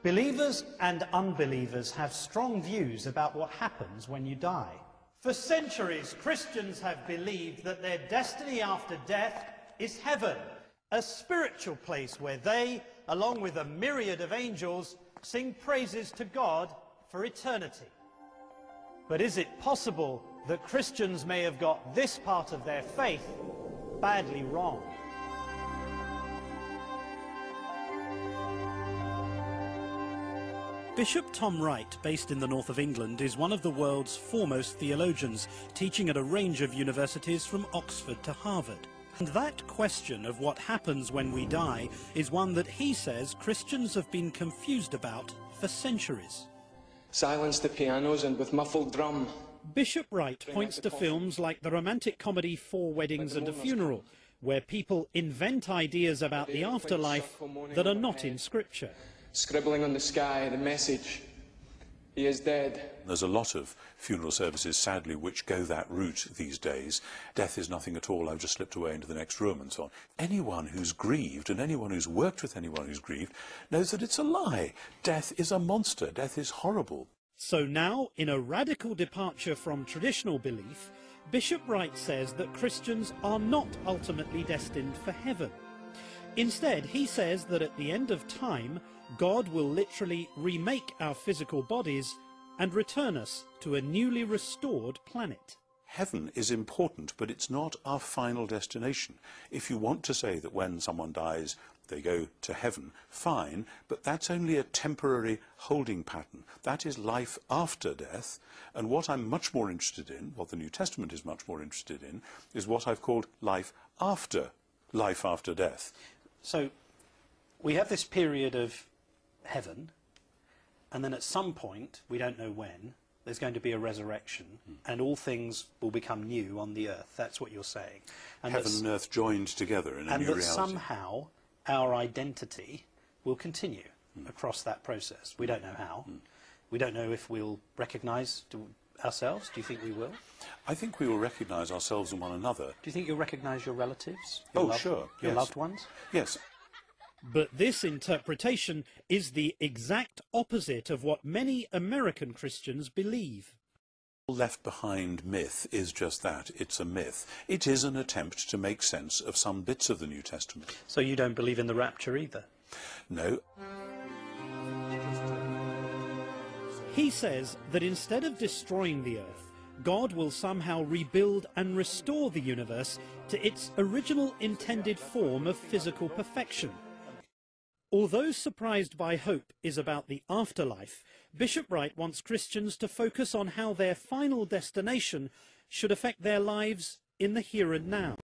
Believers and unbelievers have strong views about what happens when you die. For centuries, Christians have believed that their destiny after death is heaven, a spiritual place where they, along with a myriad of angels, sing praises to God for eternity. But is it possible that Christians may have got this part of their faith badly wrong? Bishop Tom Wright, based in the north of England, is one of the world's foremost theologians, teaching at a range of universities from Oxford to Harvard. And that question of what happens when we die is one that he says Christians have been confused about for centuries. Silence the pianos and with muffled drum. Bishop Wright points to films like the romantic comedy Four Weddings and a Funeral, where people invent ideas about the afterlife that are not in Scripture. Scribbling on the sky, the message, he is dead. There's a lot of funeral services, sadly, which go that route these days. Death is nothing at all, I've just slipped away into the next room and so on. Anyone who's grieved, and anyone who's worked with anyone who's grieved, knows that it's a lie. Death is a monster. Death is horrible. So now, in a radical departure from traditional belief, Bishop Wright says that Christians are not ultimately destined for heaven. Instead, he says that at the end of time, God will literally remake our physical bodies and return us to a newly restored planet. Heaven is important, but it's not our final destination. If you want to say that when someone dies, they go to heaven, fine, but that's only a temporary holding pattern. That is life after death, and what I'm much more interested in, what the New Testament is much more interested in, is what I've called life after death. So we have this period of heaven, and then at some point, we don't know when, there's going to be a resurrection, and all things will become new on the earth. That's what you're saying. And heaven and earth joined together in a new reality. And that somehow our identity will continue across that process. We don't know how. We don't know if we'll recognise ourselves. Do you think we will? I think we will recognise ourselves and one another. Do you think you'll recognise your relatives? Sure. Your loved ones? Yes. But this interpretation is the exact opposite of what many American Christians believe. Left Behind myth is just that. It's a myth. It is an attempt to make sense of some bits of the New Testament. So you don't believe in the rapture either? No. He says that instead of destroying the earth, God will somehow rebuild and restore the universe to its original intended form of physical perfection. Although Surprised by Hope is about the afterlife, Bishop Wright wants Christians to focus on how their final destination should affect their lives in the here and now.